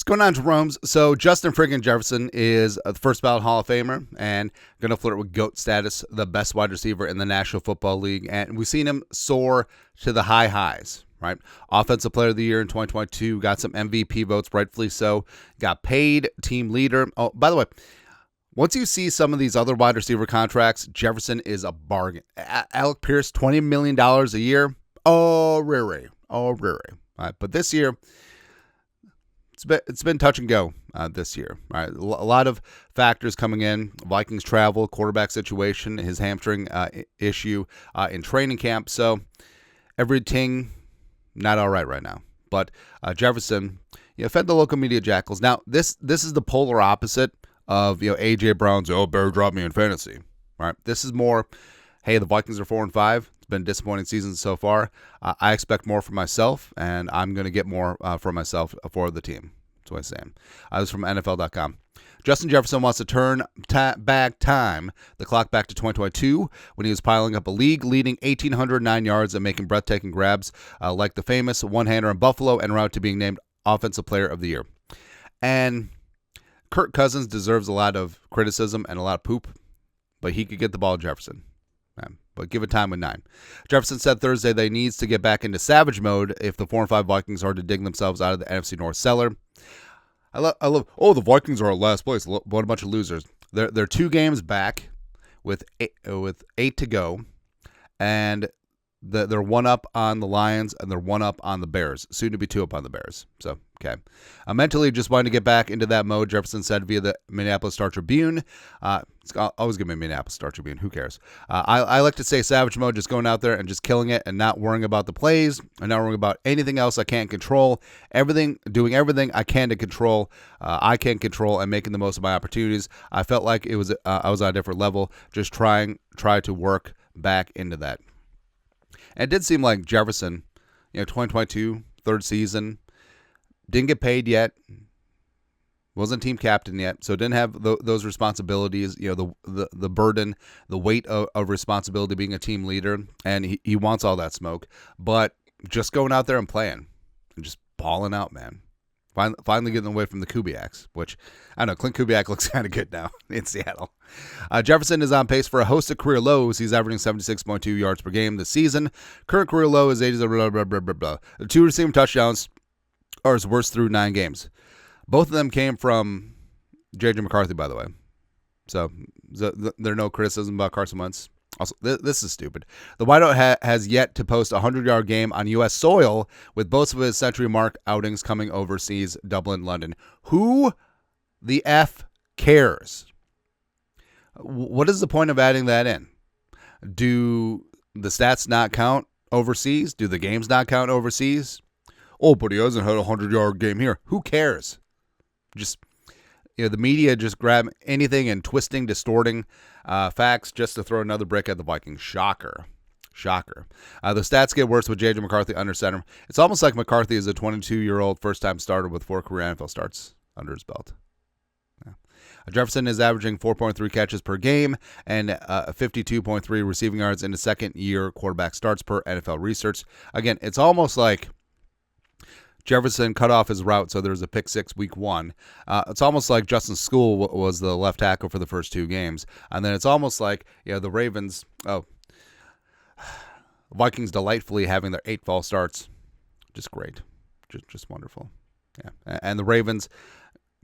Going on to Rome's. So Justin friggin' Jefferson is the first ballot Hall of Famer and going to flirt with GOAT status, the best wide receiver in the National Football League. And we've seen him soar to the high highs, right? Offensive Player of the Year in 2022, got some MVP votes, rightfully so. Got paid, team leader. Oh, by the way, once you see some of these other wide receiver contracts, Jefferson is a bargain. Alec Pierce, $20 million a year. Oh, Riri. All right, but this year, it's been touch and go this year. Right, a lot of factors coming in: Vikings travel, quarterback situation, his hamstring issue in training camp. So everything not all right now. But Jefferson, fed the local media jackals. Now this is the polar opposite of AJ Brown's better drop me in fantasy. Right, this is more, hey, the Vikings are 4-5. It's been a disappointing season so far. I expect more from myself, and I'm going to get more for myself for the team. That's what I'm saying. This is from NFL.com. Justin Jefferson wants to turn back time, the clock back to 2022, when he was piling up a league-leading 1,809 yards and making breathtaking grabs like the famous one-hander in Buffalo en route to being named Offensive Player of the Year. And Kirk Cousins deserves a lot of criticism and a lot of poop, but he could get the ball to Jefferson. But give it time with 9. Jefferson said Thursday they needs to get back into savage mode if the 4-5 Vikings are to dig themselves out of the NFC North cellar. I love. The Vikings are at last place. What a bunch of losers. They're 2 games back with 8 to go, and they're 1 up on the Lions and they're 1 up on the Bears. Soon to be 2 up on the Bears. So okay. Mentally just wanting to get back into that mode, Jefferson said via the Minneapolis Star-Tribune. It's always give me Minneapolis Star-Tribune. Who cares? I like to say savage mode, just going out there and just killing it and not worrying about the plays and not worrying about anything else I can't control. Doing everything I can to control. I can control and making the most of my opportunities. I felt like I was on a different level, just try to work back into that. And it did seem like Jefferson, 2022, third season, didn't get paid yet, wasn't team captain yet, so didn't have those responsibilities, the burden, the weight of responsibility being a team leader, and he wants all that smoke. But just going out there and playing and just balling out, man. Finally getting away from the Kubiaks, which, I don't know, Clint Kubiak looks kind of good now in Seattle. Jefferson is on pace for a host of career lows. He's averaging 76.2 yards per game this season. Current career low is 80. Blah, blah, blah, blah, blah. The 2 receiving touchdowns are his worst through 9 games. Both of them came from J.J. McCarthy, by the way. So there are no criticism about Carson Wentz. Also, this is stupid. The wideout has yet to post a 100-yard game on U.S. soil, with both of his century mark outings coming overseas, Dublin, London. Who the F cares? What is the point of adding that in? Do the stats not count overseas? Do the games not count overseas? Oh, but he hasn't had a 100-yard game here. Who cares? Just, the media just grab anything and twisting, distorting facts just to throw another brick at the Vikings. Shocker. The stats get worse with J.J. McCarthy under center. It's almost like McCarthy is a 22-year-old first-time starter with 4 career NFL starts under his belt. Yeah. Jefferson is averaging 4.3 catches per game and 52.3 receiving yards in his second-year quarterback starts per NFL research. Again, it's almost like Jefferson cut off his route, so there was a pick 6 week 1. It's almost like Justin School was the left tackle for the first 2 games. And then it's almost like, the Ravens, Vikings delightfully having their 8 false starts. Just great. Just wonderful. Yeah. And the Ravens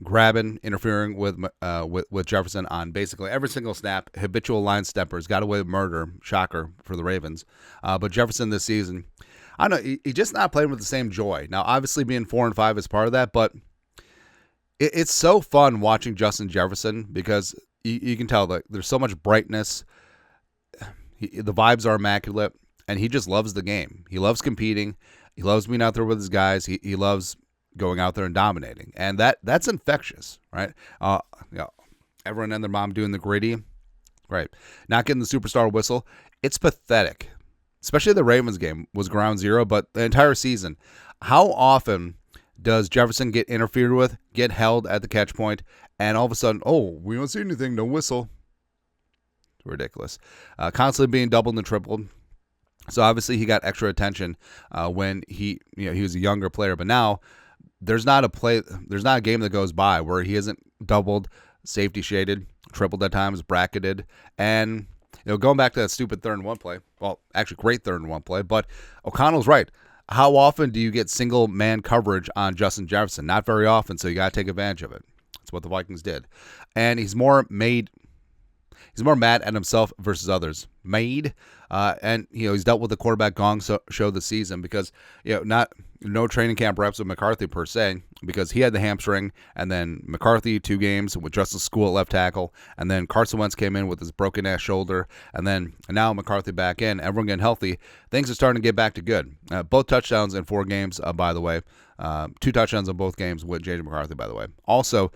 grabbing, interfering with Jefferson on basically every single snap. Habitual line steppers, got away with murder. Shocker for the Ravens. But Jefferson this season, I don't know, he's just not playing with the same joy. Now, obviously being 4-5 is part of that, but it's so fun watching Justin Jefferson because you can tell that there's so much brightness. The vibes are immaculate, and he just loves the game. He loves competing. He loves being out there with his guys. He loves going out there and dominating, and that's infectious, right? Everyone and their mom doing the gritty, right? Not getting the superstar whistle. It's pathetic. Especially the Ravens game was ground zero, but the entire season, how often does Jefferson get interfered with, get held at the catch point, and all of a sudden, we don't see anything, no whistle? It's ridiculous. Constantly being doubled and tripled. So obviously he got extra attention when he was a younger player, but now there's not a game that goes by where he isn't doubled, safety shaded, tripled at times, bracketed, and going back to that stupid 3rd-and-1 play. Well, actually, great 3rd-and-1 play, but O'Connell's right. How often do you get single man coverage on Justin Jefferson? Not very often, so you got to take advantage of it. That's what the Vikings did, and he's more mad at himself versus others. And he's dealt with the quarterback gong show this season because no training camp reps with McCarthy per se, because he had the hamstring, and then McCarthy 2 games with Justice School at left tackle, and then Carson Wentz came in with his broken ass shoulder, and now McCarthy back in, everyone getting healthy. Things are starting to get back to good. Both touchdowns in 4 games, by the way. 2 touchdowns in both games with J.J. McCarthy, by the way. Also,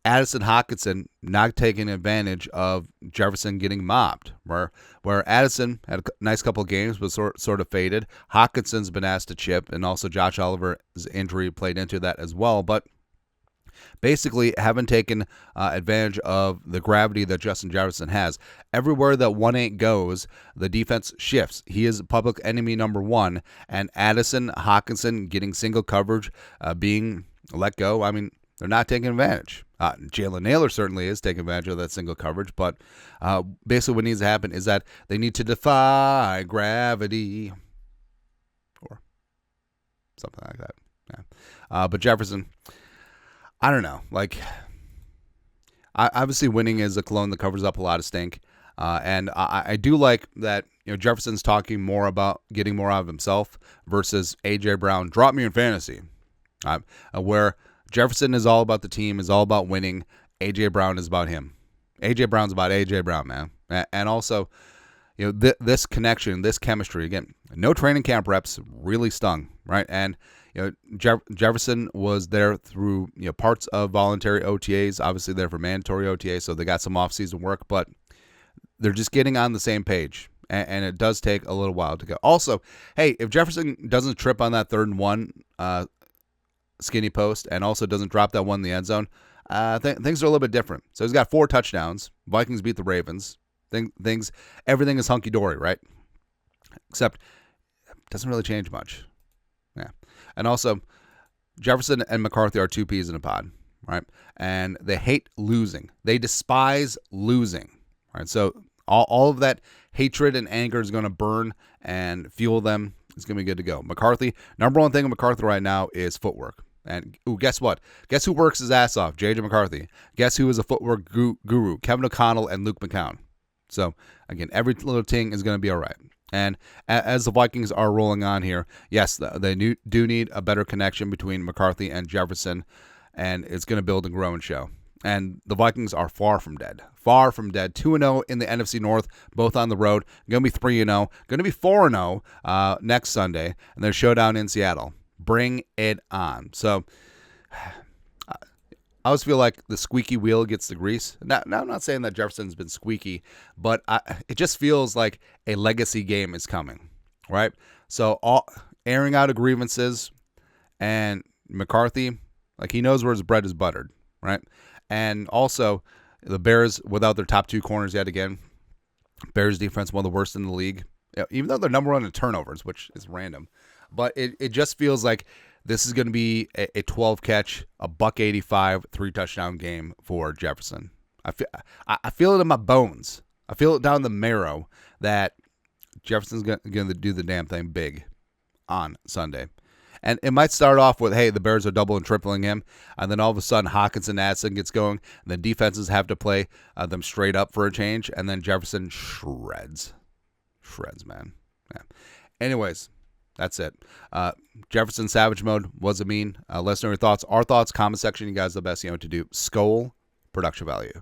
Addison Hockenson not taking advantage of Jefferson getting mobbed, where Addison had a nice couple of games but sort of faded. Hawkinson's been asked to chip, and also Josh Oliver's injury played into that as well. But basically haven't taken advantage of the gravity that Justin Jefferson has. Everywhere that 1-8 goes, the defense shifts. He is public enemy number 1, and Addison Hockenson getting single coverage, being let go. I mean, they're not taking advantage. Jalen Naylor certainly is taking advantage of that single coverage, but basically what needs to happen is that they need to defy gravity or something like that. Yeah. But Jefferson, I don't know. Obviously winning is a cologne that covers up a lot of stink. And I do like that Jefferson's talking more about getting more out of himself versus A.J. Brown. Drop me in fantasy. Where Jefferson is all about the team, is all about winning. A.J. Brown is about him. A.J. Brown's about A.J. Brown, man. And also, this connection, this chemistry, again, no training camp reps really stung, right? And, Jefferson was there through, parts of voluntary OTAs, obviously there for mandatory OTAs, so they got some off-season work, but they're just getting on the same page. And it does take a little while to go. Also, hey, if Jefferson doesn't trip on that 3rd-and-1 skinny post and also doesn't drop that one in the end zone, things are a little bit different. So he's got 4 touchdowns. Vikings beat the Ravens. Everything is hunky-dory, right? Except it doesn't really change much. Yeah. And also, Jefferson and McCarthy are 2 peas in a pod, right? And they hate losing. They despise losing, right? So all of that hatred and anger is going to burn and fuel them. It's going to be good to go. McCarthy, number one thing with McCarthy right now is footwork. And guess what? Guess who works his ass off? J.J. McCarthy. Guess who is a footwork guru? Kevin O'Connell and Luke McCown. So, again, every little thing is going to be all right. And as the Vikings are rolling on here, yes, they do need a better connection between McCarthy and Jefferson, and it's going to build and grow and show. And the Vikings are far from dead. Far from dead. 2-0 in the NFC North, both on the road. Going to be 3-0. Going to be 4-0 next Sunday. And their showdown in Seattle. Bring it on. So, I always feel like the squeaky wheel gets the grease. Now I'm not saying that Jefferson's been squeaky, but it just feels like a legacy game is coming, right? So, airing out of grievances, and McCarthy, he knows where his bread is buttered, right? And also, the Bears, without their top 2 corners yet again, Bears defense, one of the worst in the league, even though they're number 1 in turnovers, which is random. But it just feels like this is going to be a 12-catch, a $185, 3-touchdown game for Jefferson. I feel it in my bones. I feel it down the marrow that Jefferson's going to do the damn thing big on Sunday. And it might start off with, hey, the Bears are double and tripling him, and then all of a sudden Hockenson Addison gets going, and then defenses have to play them straight up for a change, and then Jefferson shreds. Shreds, man. Yeah. Anyways, that's it. Jefferson Savage Mode. What does it mean? Let us know your thoughts. Our thoughts, comment section. You guys are the best to do. Skol, production value.